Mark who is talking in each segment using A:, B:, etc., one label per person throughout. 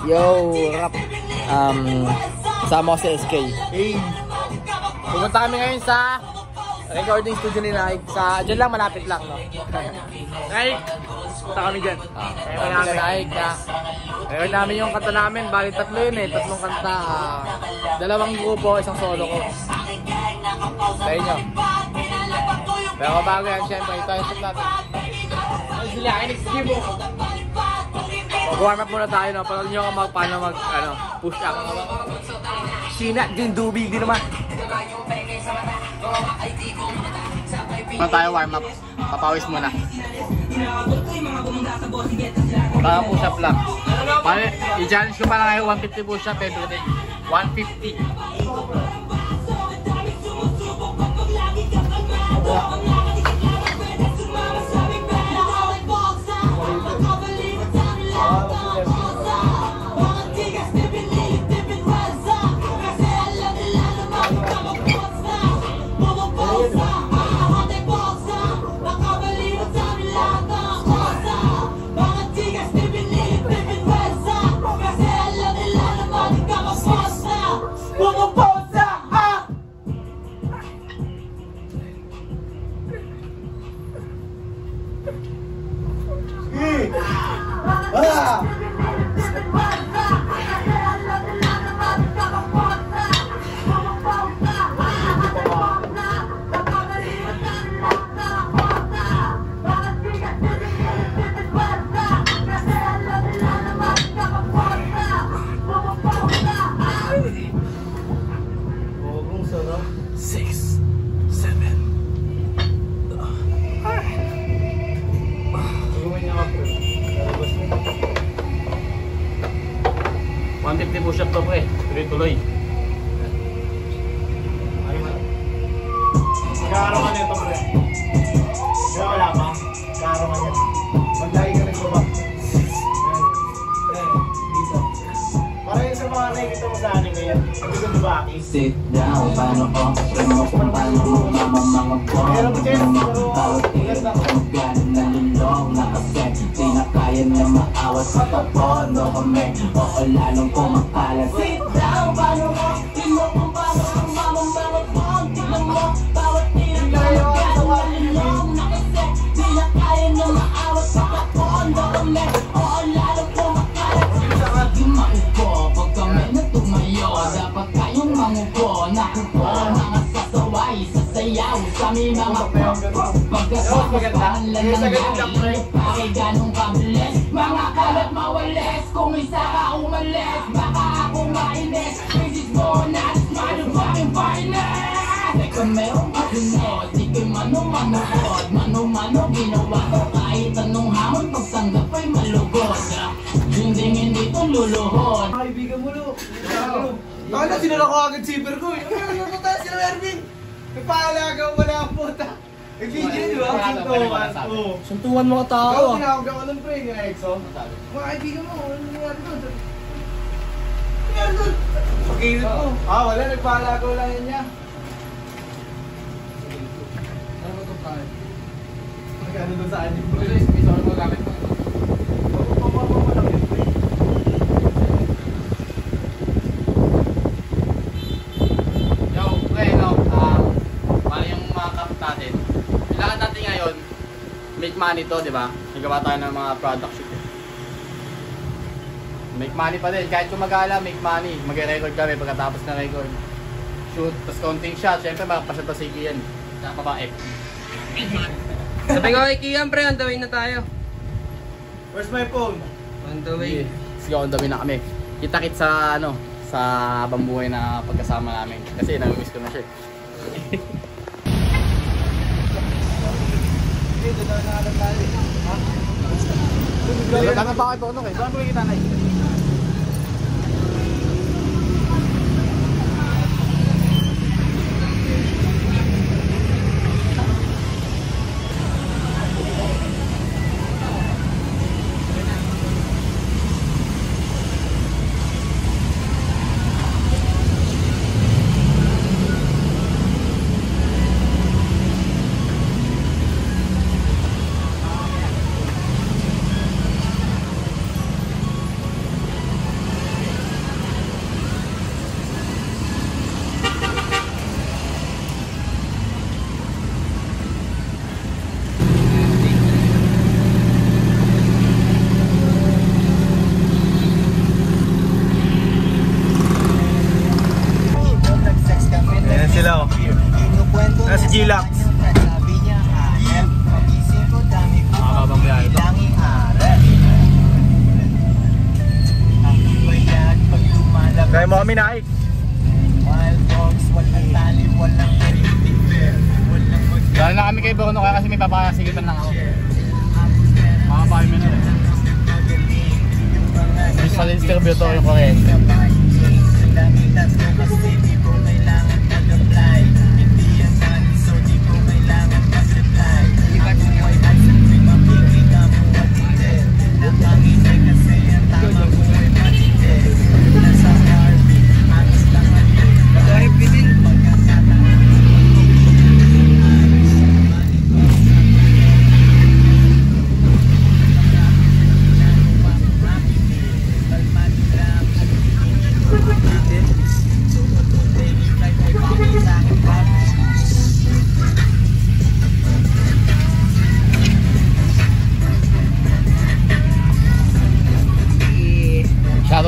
A: Yo, rap. Sama ko si SK.
B: Hey.
A: Pumunta kami ngayon sa recording studio ni Nike. Diyan lang, malapit lang, no?
B: Nike. Punta kami dyan.
A: Kami sa Nike na. Record namin yung kanta namin. Bali, tatlo yun eh. Tatlong kanta. Dalawang grupo, isang solo ko. Sa inyo. Pero bago yan, syempre, ito yung shot natin. Sila, in-excuse mo. Mag-warm up muna tayo, no? Panood nyo ako paano push up. Sina, Jindubi, di naman. Paano tayo warm up? Papawis muna. Para push up lang. I-challenge ko pa lang kayo, 150 push up everyday. 150. Push up to pre, tuloy-tuloy.
B: Kakaroon nito pre. Kaya wala pa. Kakaroon yan. Magdagi ka nagpaba. Dito. Para yun sa mga nakikita mo sa akin ngayon. Sabi ko diba aki?
C: Sit down, paano ko? Primo kung paano mo mga bawat tingin ko galing nalulong na kasi di na kaya na maawas sa papondo kami o lalong kumakalat. Sit down, paano ko? Primo kung paano mo mga bawat tingin mo bawat tingin ko galing nalulong na kasi di na kaya na maawas sa papondo kami o lalong kumakalat. Di maupo pag kami na tumayo dapat kayong mangupo nakupo mga sasaway sasayaw sa aming mga pagkasapagpahan lang nangyari pake ganong kabilis mga kalat mawalis kung isa ka umalis baka ako mainis this is more not motherfucking finest kami ang kasunod di kayo mano-manood mano-mano ginawa ko kahit anong hamon pagtanggap ay malugod dingdingin dito luluhod
B: Kaibigan mo lo. Kala sinala ko agad zipper ko eh. Ano tayo sila Erwin? Nagpaalaga mo na ang puta. Nag-video di ba?
A: Suntuan mga tao
B: Ako tinawag ako ng pre ni Exo. Mga kaibigan mo, ano nangyari doon? Nangyari doon? Pagkilit mo. Wala, nagpaalaga lang yan niya. Ano ba ito tayo? Magkano doon sa anin mo?
A: May solo mo gamit mo. Make money to, di ba? Nagawa tayo ng mga product shoot. Make money pa din. Kahit kumagala, make money. Mag-record kami pagkatapos ng record. Shoot, tapos counting shot. Siyempre, makapasya to si Kian. Saka pa ba, F.
D: Sabi ko kay Kian, pre, on the way na tayo.
B: Where's my phone?
D: On the way.
A: Let's go, on the way na kami. Kita-kit sa, sa habang buhay na pagkasama namin. Kasi nami-miss ko na siya.
B: Dito na nakalag tayo. Ha?
A: Tama pa ako ito, eh. Saan mo kita na eh?
B: G-Lax.
A: Makakabang biyahe ito.
B: Kaya mo kami naik.
A: Dahil na kami kay Bruno kaya kasi may papakasigitan lang ako. Makabahay mo na rin. Yung sa distribute to yung kuryente.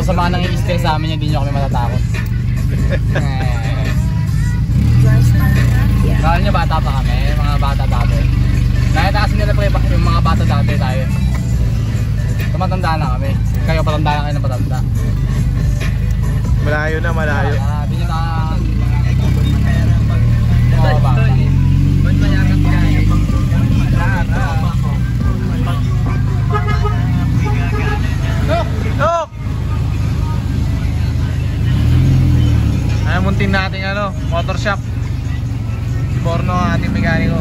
A: Sa mga nang-i-stay sa amin, hindi nyo kami matatakot. Kala nyo bata pa kami, mga bata dati. Nakita kasi nila pre, yung mga bata dati tayo. Tumatanda na kami. Kayo patanda na kayo ng patanda.
B: Malayo na, malayo.
A: Hindi nyo na... Oo ba?
B: Look! Ay, muntin natin ano, motor shop. Borno ang ating mekaniko.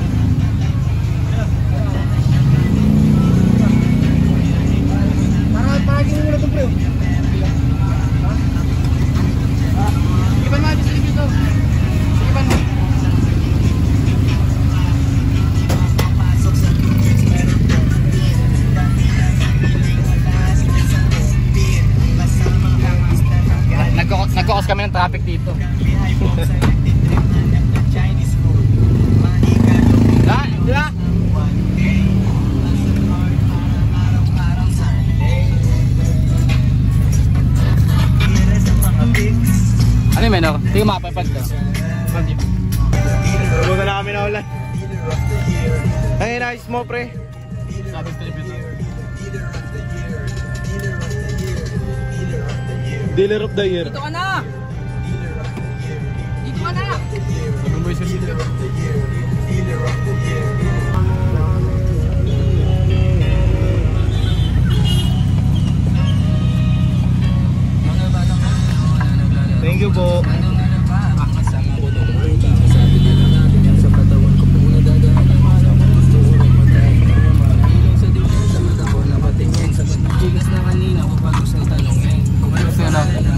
B: Parang muna ito bro. Iban mo, disilip ito. Iban mo. Nagkakos kami ng traffic dito. Di ba? Ano yung menor? Tingnan mo, mapapad ko. Tulungan na kami na ulan. Ay, nice mo pre.
A: Sabi distributor.
B: Dealer of the year.
D: Dito ka na! Dito ka na!
A: Sabi mo yung dito.
B: Thank you po.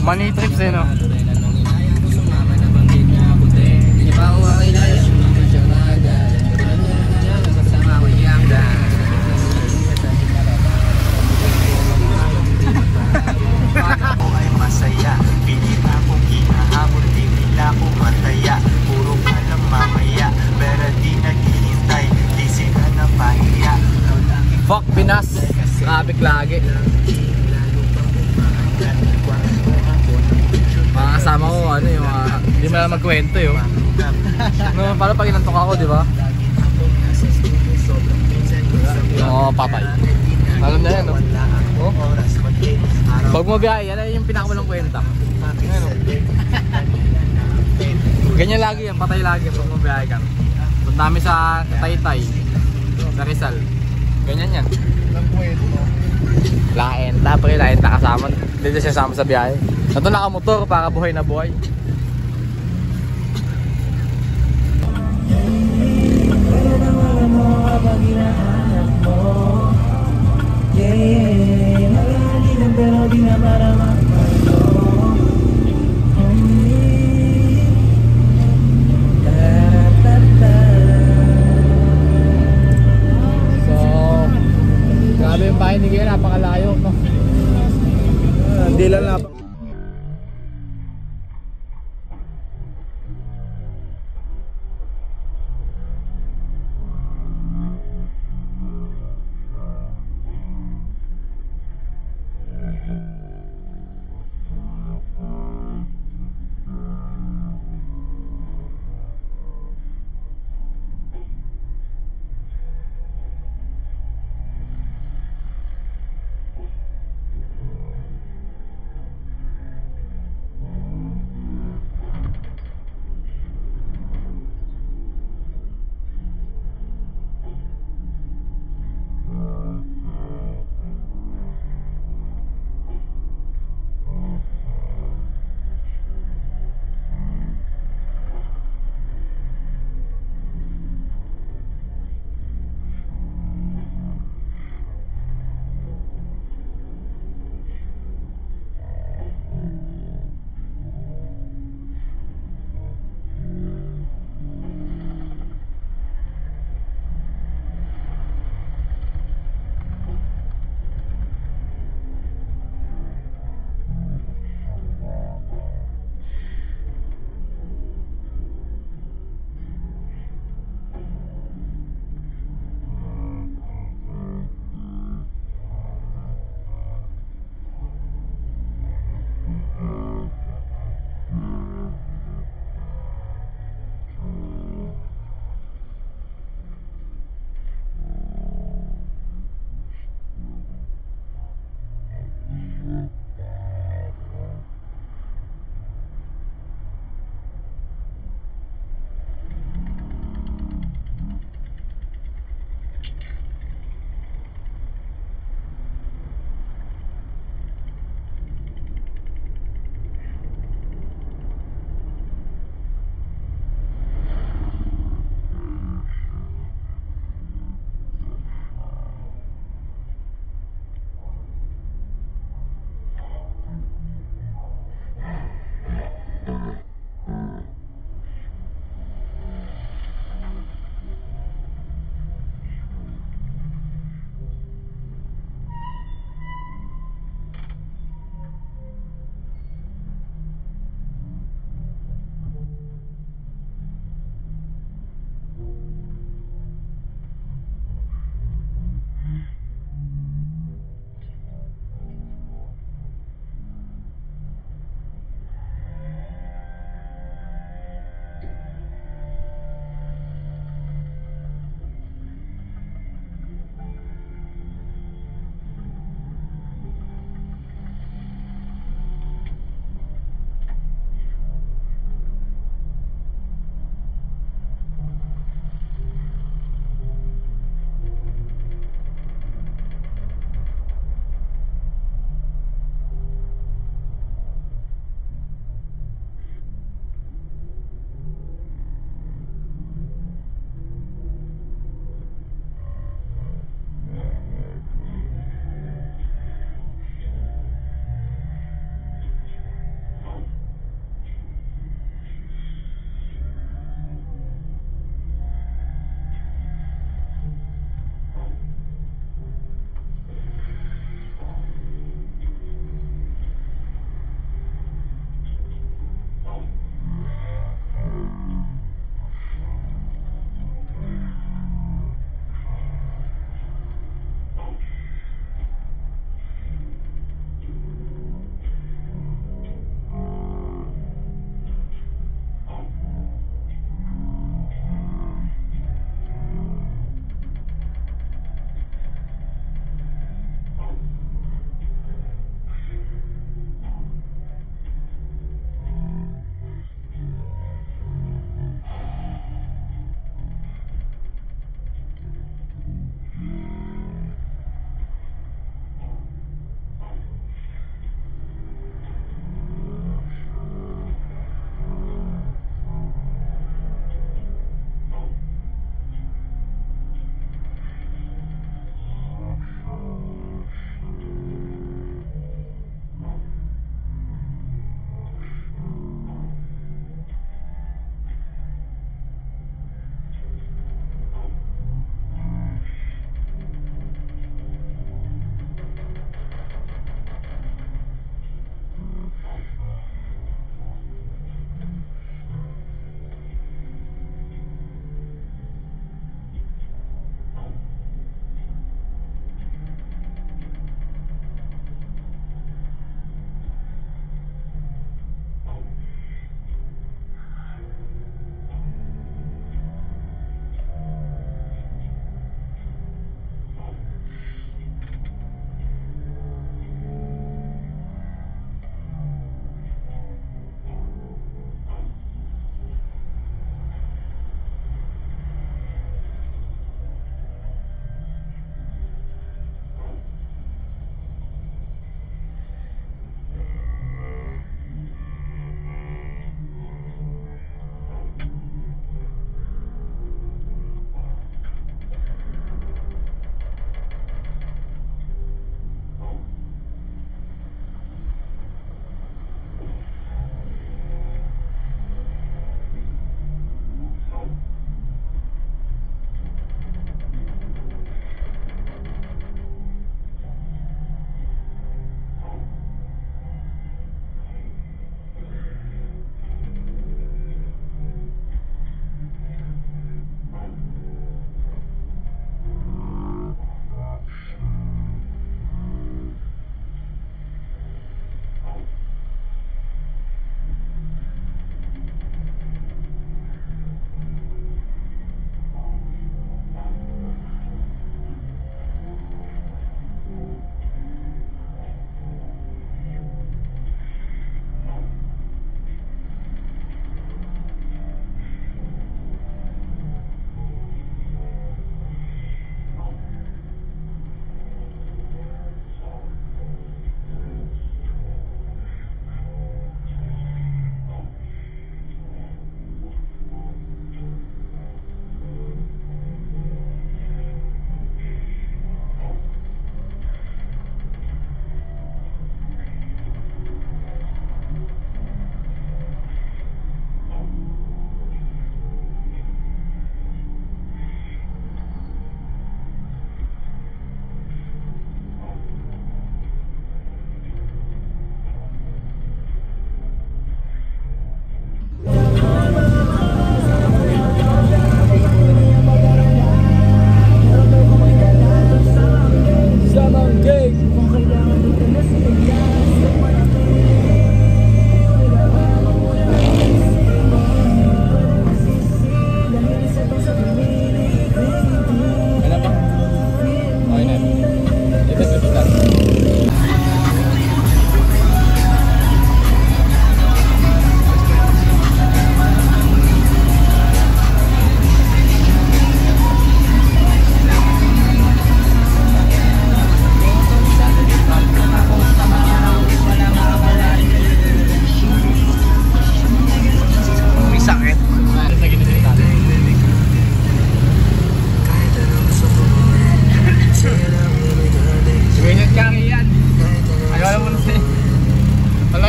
A: Money trips eh no?
E: Masaya, pilit akong hinahabol, di nila ko mataya. Puro ka lang mamaya, pero di naghihintay, di sila napahiya.
A: Fuck Pinas! Traffic lagi. Mga kasama ko, ano yung hindi mo lang magkwento yun. No, para pag inantok ako, di ba? Oo, papay. Alam na yan, no? Oh? Pag mo biyahe, yan ay yung pinakawalang kwenta. Ano? Ganyan lagi yan, patay lagi pag mo biyahe ka. Punta namin sa Taytay, sa Rizal. Ganyan yan. Laenta, pre, laenta kasama. Hindi siya sama sa biyahe. Ito nakamotor para buhay na buhay. Grabe yung bahay ni Gaya, napakalayo, no?
B: Hindi lang na.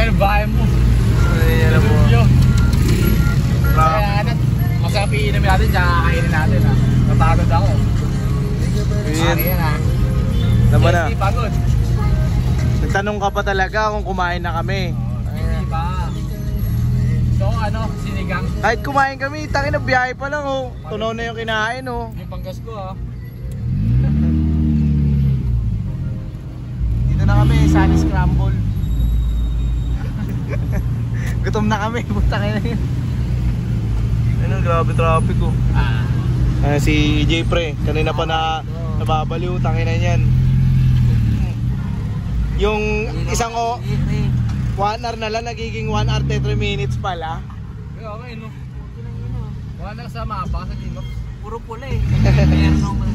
A: Ay, bahay mo.
B: Ay, alam mo.
A: Kaya masarap iinom natin, tsaka kakainin natin ha. Napagod ako. Yan ha.
B: Tama na.
A: Hindi pagod.
B: Nagtanong ka pa talaga kung kumain na kami.
A: Hindi ba? So ano, sinigang.
B: Kahit kumain kami, tangin na biyahe pa lang oh. Tunaw na yung kinain oh.
A: Yung panggas ko ha.
B: Dito na kami, Sunny Scramble. Gutom na kami, puta kayo na yun. Ayun, grabe traffic oh. Si EJ Pre, kanina pa nababaliw, tangin na yan. Yung isang 1 hour na lang, nagiging 1 hour 33 minutes pala.
A: Kaya okay no. Wala na sa mapa sa Ginox.
D: Puro pula eh. Kaya naman.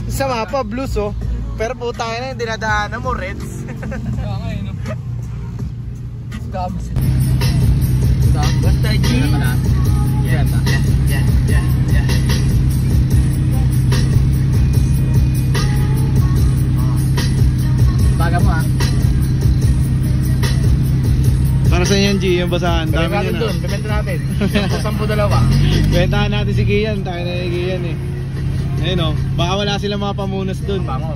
B: Sa mapa, blues oh. Pero putangin na yung dinadaanan mo, reds.
A: Kaya okay no. Stabs.
D: Basta G.
A: Yan. Baga mo ha.
B: Para sa yan, G, yung basahan. Dami
A: Bementa natin
B: niya
A: dun,
B: na.
A: bementa natin. 10-2.
B: Bentahan natin si Kian, tayo na ni Kian eh. Ayun oh, baka wala silang mga pamunas dun.
A: Bango.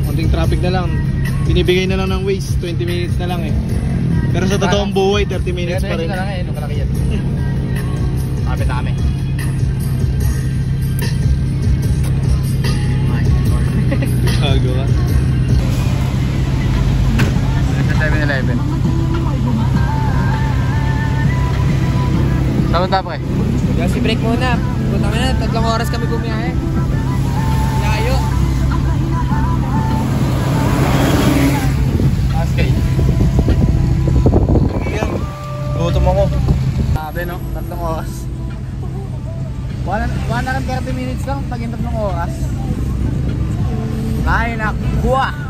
B: Konting traffic na lang. Binibigay na lang ng Waze, 20 minutes na lang eh. Pero sa totoong buhay, 30 minutes pa rin.
A: Yan na lang eh, nung kalaki yan. Kapit na kami.
B: Gago ka.
A: Sa 7-Eleven. Saan tapo eh?
D: Si break muna. Punta kami na, 3 oras kami bumiyahe. Layo.
A: Askay.
B: Gutom ako.
A: Sabi no, 3 oras. Wala lang 30 minutes lang, taging 3 oras. Ay nakuha.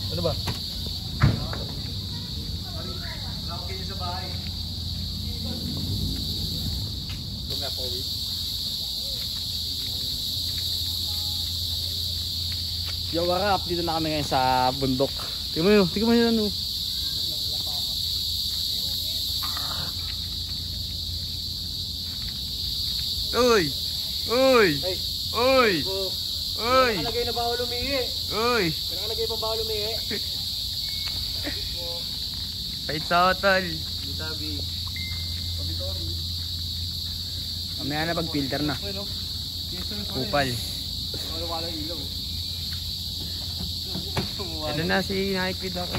B: Ano ba?
A: Yo, what up? Dito na kami ngayon sa bundok. Tingnan mo yun ano.
B: Uy! Uy! Uy! Uy!
D: Nakalagay na bawal umihi.
B: Uy!
D: Nakalagay pa bawal umihi.
B: Pait sa hotel.
A: Mamaya na pag-filter na. Kupal.
D: Ito na si Nike Doc.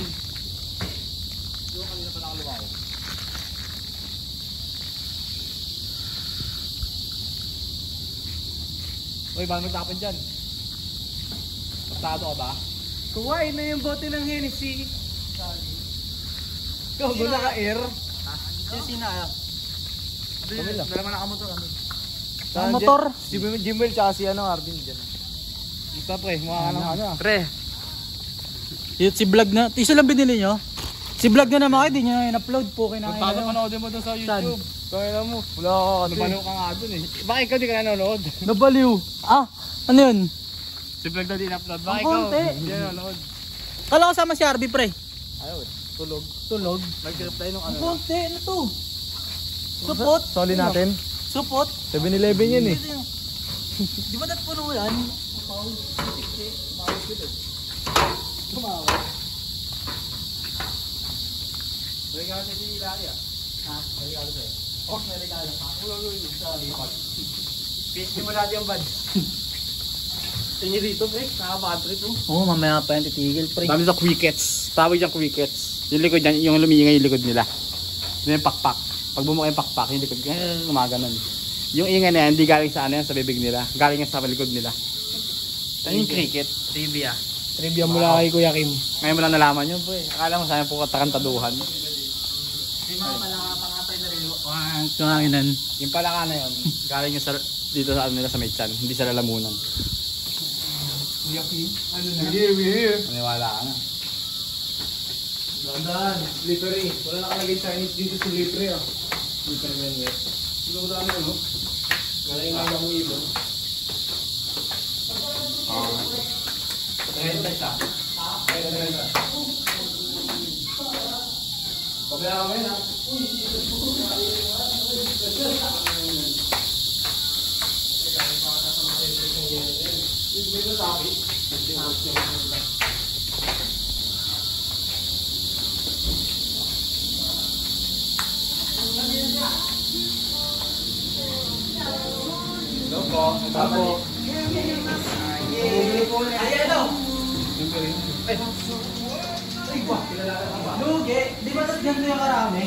A: Uy, baka magtapon dyan. Pagtado ka ba?
D: Kuwain na yung bote ng Hennessy.
A: Ikaw, gula ka air.
D: Yung sina.
A: Dala mo na kamotor.
B: Ang motor? Si Jimwell tsaka si Arvin dyan.
A: Isa pre, mukha ka ng ano ah.
B: Pre,
F: Si vlog na. Iso lang binili nyo? Si vlog na naman kayo, di nyo na in-upload po.
A: Paano panoodin mo doon sa YouTube? Kaya mo. Wala ka kasi. Nabaliw ka nga doon eh. Bakit ikaw di ka nanonood?
F: Nabaliw. Ah, ano yun?
A: Si vlog na din upload. Bakit
F: Ang
A: ikaw?
F: konti.
A: Hindi nanonood.
F: Kala ko sama si RB pre.
A: Ayaw eh. Tulog.
F: Tulog.
A: Nag-reply nung
F: Ang
A: ano.
F: konti, ano to? Supot.
B: Soli natin.
F: Supot.
B: 7-Eleven yun eh.
F: Di ba dat puno yan?
A: Regalo sa si Ilaria. Ha? Regalo sa'yo. Oh, may regalo pa. Hindi mo natin yung badge. Tingin dito, pre. Nakaka-trip mo.
F: Oo, mamaya pa yan titigil pre.
A: Dami sa quickets. Tawag yung quickets. Yung likod yan, yung lumiingay yung likod nila. Yun yung pakpak. Pag bumuka yung pakpak, yung likod, gumaganon. Yung ingay na yan, hindi galing sa ano yan, sa bibig nila. Galing yan sa likod nila. Yan yung cricket.
F: Trivia. Trivia mula kay Kuya Kim.
A: Ngayon mo lang nalaman yun, pre. Akala mo sa'yo po katakantaduhan.
F: May mga palaka pa nga tayo na rin. Kuhanginan.
A: Yung palaka na yun, galing yung sa, dito sa ano nila sa Maychan, hindi sa lalamunan.
F: Kuya Kim? Ano na?
A: Maniwala ka na.
B: Dandan, slippery. Wala nakalagay Chinese dito sa slippery ah. Slippery man yun. Sino ko dami no? Galing nga yung ibon.
A: Renta siya.
B: Renta. Pabaya kami na.
A: Tapo.
F: Lugi, di ba tas ganito yung karami?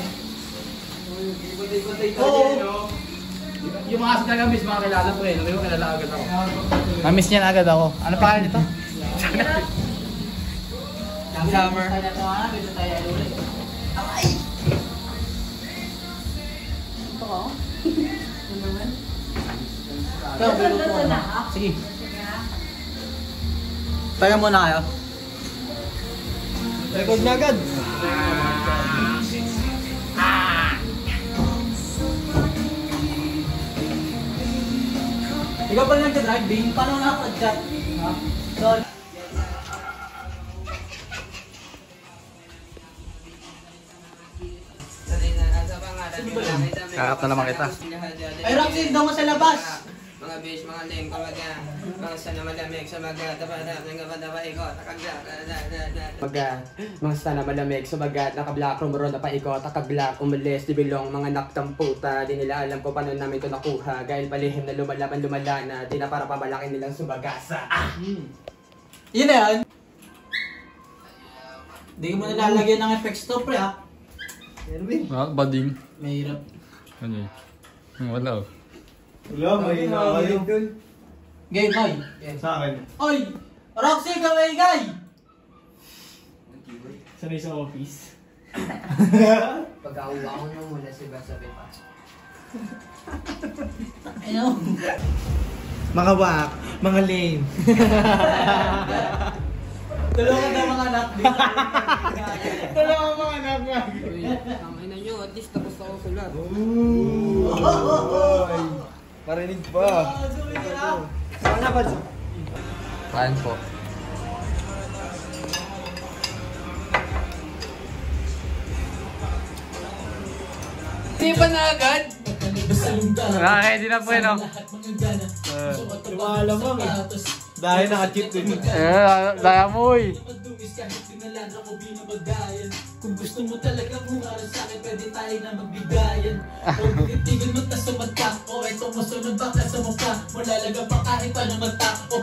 A: Yung mga talaga miss mga kilala ko eh. Nabi ko kilala agad ako. Na-miss niyan agad ako. Ano pangalan nito?
F: Summer. Sige. Taga muna kayo.
B: Record na agad.
F: Ikaw pala nagka-drive, Bing. Paano nakapag-chat? Ha? Sol.
A: Kakap na naman kita.
F: Ay, Roxy, daw mo sa labas.
G: Mga bish, mga lame, kumbaga, mga sana malamig sa mga tapada, ng gabanda paikot, mga sana malamig sa mga naka-black room ron na paikot, naka-black, umalis, dibilong, mga naktang puta, di nila alam ko paano namin ito nakuha, gayal palihim na lumala na, di na para pamalaki nilang subagasa.
F: Yun na yan. Hindi mo nalalagyan ng effects to, pre, ha?
A: Bading.
F: Mahirap.
A: Ano yun? Wala.
B: Wala, may kayo.
F: Gay, Gay.
B: Sa akin.
F: Oy! Roxy, gawin, Gay!
B: Sanay sa office.
G: Pagkauwa ko nung mula si Basabi pa.
F: Ano?
B: Mga wak, mga lame.
F: Tulungan na mga anak dito.
B: Tulungan mga anak nga.
G: Tama na nyo, at least tapos ako sulat.
B: Marinig pa. Sana ba?
A: Kain po.
G: Hindi pa na agad?
A: Hindi na po yun, no?
B: Lumalamang eh. Dahil naka-cheat din.
A: Daya mo eh.
F: Kung gusto mo talaga bumaran sa akin, pwede tayo na magbigayan. Huwag tigil mo ta sa mata, o eto masunod baka sa mukha. Malalaga pa kahit ano mata, o